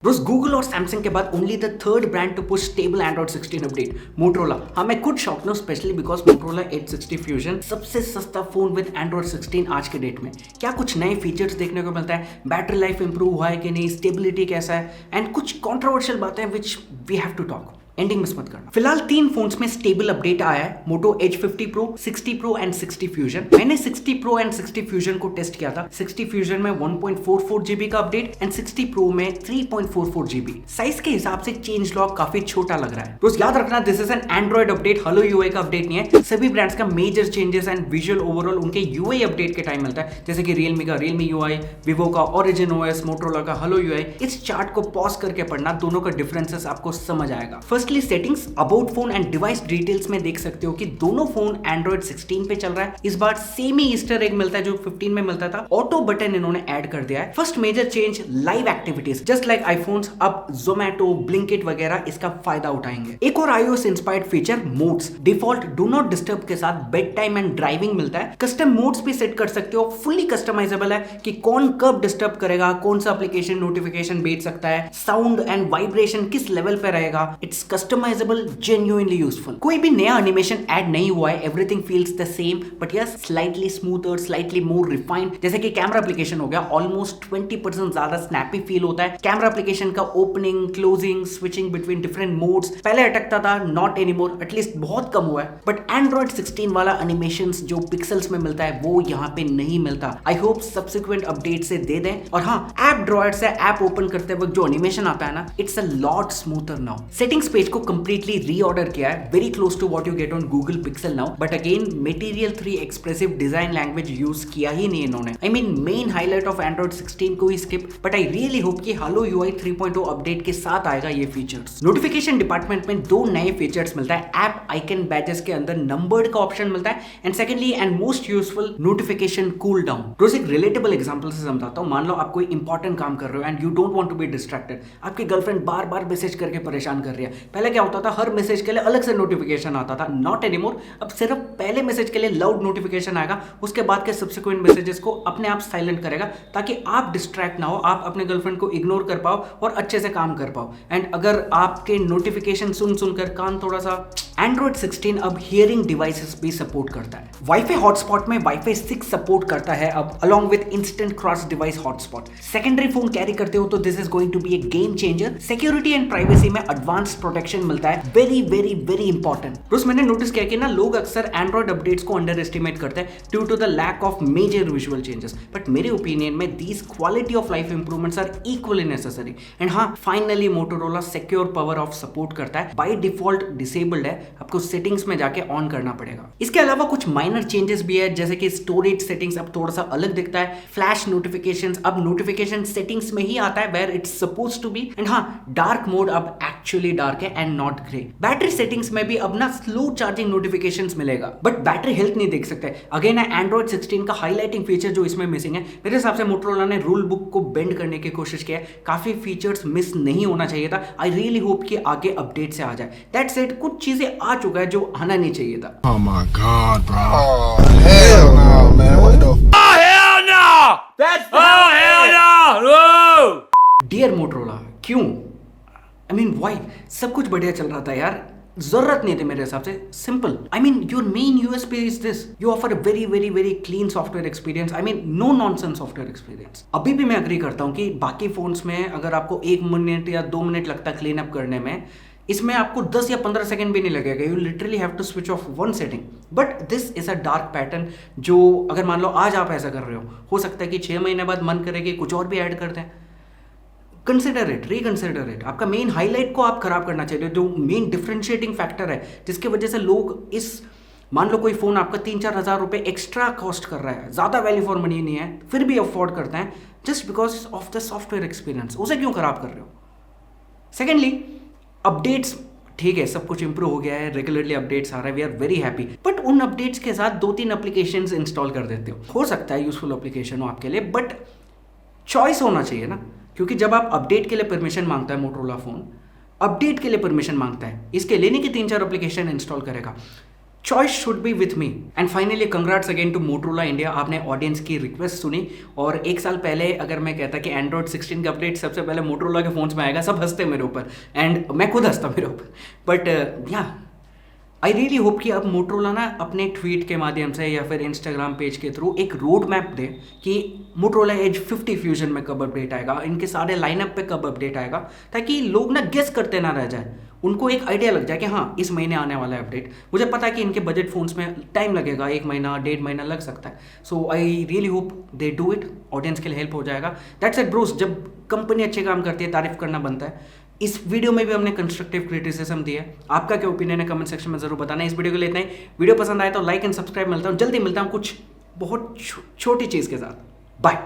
Bros Google और Samsung के बाद only the third brand to push stable Android 16 update Motorola. हाँ, मैं खुद शॉक हूं स्पेशली बिकॉज मोटरोला 860 फ्यूजन सबसे सस्ता फोन विद एंड्रॉइड 16 आज के डेट में। क्या कुछ नए फीचर्स देखने को मिलता है, बैटरी लाइफ इंप्रूव हुआ है कि नहीं, स्टेबिलिटी कैसा है एंड कुछ कॉन्ट्रोवर्शियल बातें which we have to talk. Ending miss मत करना। फिलहाल 3 फोन्स में स्टेबल अपडेट आया है, मोटो Edge 50 Pro, 60 Pro and 60 fusion. मैंने 60 Pro एंड 60 फ्यूजन को टेस्ट किया था। 60 फ्यूजन में 1.44 GB का अपडेट एंड 60 Pro में 3.44 GB। साइज के हिसाब से चेंज लॉग काफी छोटा लग रहा है। तो याद रखना this is an Android update, hello UI का अपडेट नहीं है। सभी ब्रांड्स का major changes and visual overall उनके यूआई अपडेट के टाइम मिलता है, जैसे कि रियलमी का रियलमी यूआई, विवो का ओरिजिन ओएस, मोटरोला का हेलो यूआई। इस चार्ट को पॉज करके पढ़ना, दोनों का डिफरेंसेस आपको समझ आएगा। Firstly settings, about phone and device details में देख सकते हो कि दोनों फोन एंड्रॉइड 16 पे चल रहा है। इस बार सेम ही ईस्टर एग मिलता है जो 15 में मिलता था। ऑटो बटन इन्होंने ऐड कर दिया है। First major change, live activities just like iPhones, अब जोमैटो, ब्लिंकिट वगैरह इसका फायदा उठाएंगे। एक और iOS inspired feature, modes. Default do not disturb के साथ बेड टाइम एंड ड्राइविंग मिलता है। कस्टम मोड्स भी सेट कर सकते हो, फुल्ली कस्टमाइजेबल है कि कौन कब डिस्टर्ब करेगा, कौन सा एप्लीकेशन नोटिफिकेशन भेज सकता है, साउंड एंड वाइब्रेशन किस लेवल पे रहेगा। It's customisable, genuinely useful. कोई भी नया एनिमेशन ऐड नहीं हुआ है, everything feels the same but yes slightly smoother, slightly more refined. जैसे कि कैमरा एप्लीकेशन हो गया, ऑलमोस्ट 20% ज्यादा स्नैपी फील होता है। कैमरा एप्लीकेशन का opening, closing, switching between different modes पहले अटकता था, नॉट एनीमोर, एटलीस्ट बहुत कम हुआ है। बट एंड्रॉइड 16 वाला एनिमेशंस जो पिक्सल्स में मिलता है वो यहाँ पे नहीं मिलता। आई होप सब्सिक्वेंट अपडेट से दे दें। और हाँ, ऐप ड्रॉयर से ऐप ओपन करते वक्त जो एनिमेशन आता है ना, it's a lot smoother now. Settings page को कंप्लीटली रीऑर्डर किया है, very close to what you get on Google Pixel now, but again Material 3 expressive design language use किया ही नहीं इन्होंने। I mean main highlight of Android 16 को ही skip, but I really hope कि Hello UI 3.0 update के साथ आएगा ये features. Notification department में 2 नए फीचर्स मिलता है। ऐप आइकन बैजेस के अंदर नंबर्ड का ऑप्शन मिलता है and secondly and most useful, notification cool down. रोज एक रिलेटेबल एग्जांपल से समझाता हूं। मान लो आप कोई इंपॉर्टेंट काम कर रहे हो and you don't want to be distracted. आपकी गर्लफ्रेंड बार बार मैसेज करके परेशान कर रही है। पहले क्या होता था, हर मैसेज के लिए अलग से नोटिफिकेशन आता था, नॉट एनीमोर। अब सिर्फ पहले मैसेज के लिए लाउड नोटिफिकेशन आएगा, उसके बाद के सब्सिक्वेंट मैसेजेस को अपने आप साइलेंट करेगा ताकि आप डिस्ट्रैक्ट ना हो, आप अपने गर्लफ्रेंड को इग्नोर कर पाओ और अच्छे से काम कर पाओ। एंड अगर आपके नोटिफिकेशन सुन सुनकर कान थोड़ा सा, एंड्रॉइड 16 अब हियरिंग डिवाइसेस भी सपोर्ट करता है। वाईफाई हॉटस्पॉट में वाईफाई 6 सपोर्ट करता है अब, along with instant cross device hotspot. Secondary phone carry करते हो तो this is going to be a game changer. Security and privacy में एडवांस्ड प्रोटेक्शन मिलता है, वेरी वेरी वेरी इंपॉर्टेंट। रोज मैंने नोटिस किया कि ना लोग अक्सर एंड्रॉइड अपडेट्स को अंडर एस्टिमेट करते हैं due to the lack of major visual changes, but मेरे ओपिनियन में these quality of life improvements are equally necessary. And हाँ, finally Motorola secure power off support करता है, बाय डिफॉल्ट डिसेबल्ड है, आपको सेटिंग्स में जाके ऑन करना पड़ेगा। इसके अलावा कुछ माइनर चेंजेस भी है, जैसे कि स्टोरेज सेटिंग्स अब थोड़ा सा अलग दिखता है। फ्लैश नोटिफिकेशंस अब नोटिफिकेशन सेटिंग्स में ही आता है where it's supposed to be. And हाँ, डार्क मोड अब एक्चुअली डार्क है and not grey. Battery settings में भी अब ना स्लो चार्जिंग नोटिफिकेशंस मिलेगा, बट बैटरी हेल्थ नहीं देख सकते। अगेन एंड्रॉइड 16 का हाईलाइटिंग फीचर जो इसमें मिसिंग है, मेरे हिसाब से मोटरोला ने रूल बुक को बेंड करने की कोशिश किया है। काफी फीचर्स मिस नहीं होना चाहिए था। आई रियली होप कि आगे अपडेट से आ जाए। दैट्स इट, कुछ चीजें आ चुका है जो आना नहीं चाहिए था। Oh my God, bro. Oh, hell no, man. What the Oh, hell no! That's oh, hell no! Whoa! Dear Motorola, क्यों? I mean why? सब कुछ बढ़िया चल रहा था यार, जरूरत नहीं थी मेरे हिसाब से। Simple, I mean your main USP is this, you offer a very very very clean software experience. I mean no nonsense software experience. अभी भी मैं अग्री करता हूँ कि बाकी फोन्स में अगर आपको 1 मिनट या 2 मिनट लगता है क्लीन अप करने में, इसमें आपको 10 या 15 सेकंड भी नहीं लगेगा। You literally have to switch off one setting. But this is a dark pattern जो अगर मान लो आज आप ऐसा कर रहे हो सकता है कि 6 महीने बाद मन करे कि कुछ और भी ऐड कर दें। Consider it, reconsider it. आपका मेन हाईलाइट को आप खराब करना चाहिए, जो मेन डिफरेंशिएटिंग फैक्टर है जिसकी वजह से लोग इस, मान लो कोई फोन आपका 3-4 हज़ार रुपए एक्स्ट्रा कॉस्ट कर रहा है, ज्यादा वैल्यू फॉर मनी नहीं है, फिर भी अफोर्ड करते हैं just because of the software experience. उसे क्यों खराब कर रहे हो? सेकेंडली, अपडेट्स ठीक है, सब कुछ इंप्रूव हो गया है, रेगुलरली अपडेट्स आ रहे हैं, we are very happy. But उन अपडेट्स के साथ 2-3 एप्लीकेशंस इंस्टॉल कर देते हो सकता है यूजफुल एप्लीकेशन हो आपके लिए, बट चॉइस होना चाहिए ना। क्योंकि जब आप अपडेट के लिए परमिशन मांगता है मोटरोला फोन, अपडेट के लिए परमिशन मांगता है, इसके लेने की 3-4 एप्लीकेशन इंस्टॉल करेगा। Choice should be with me. And finally congrats again to Motorola India, आपने ऑडियंस की रिक्वेस्ट सुनी और एक साल पहले अगर मैं कहता कि एंड्रॉइड 16 का अपडेट सबसे पहले मोटरोला के फोन्स में आएगा, सब हंसते मेरे ऊपर एंड मैं खुद हंसता मेरे ऊपर। बट या आई रियली होप कि अब मोटरोला ना अपने ट्वीट के माध्यम से या फिर इंस्टाग्राम पेज के थ्रू एक रोड मैप दे कि मोटरोला एज 50 फ्यूजन में कब अपडेट आएगा, इनके सारे लाइनअप पे कब अपडेट आएगा, ताकि लोग ना गेस करते ना रह जाए, उनको एक आइडिया लग जाए कि हाँ इस महीने आने वाला है अपडेट। मुझे पता है कि इनके बजट फोन्स में टाइम लगेगा, 1 महीना 1.5 महीना लग सकता है। So I really hope they do it, audience के लिए हेल्प हो जाएगा। दैट्स इट ब्रोस, जब कंपनी अच्छे काम करती है तारीफ करना बनता है। इस वीडियो में भी हमने कंस्ट्रक्टिव क्रिटिसिज्म दिया है, आपका क्या ओपिनियन है कमेंट सेक्शन में जरूर बताना। इस वीडियो को लेते हैं, वीडियो पसंद आए तो लाइक एंड सब्सक्राइब। मिलता हूँ जल्दी, मिलता हूँ कुछ बहुत छोटी चीज़ के साथ। बाय।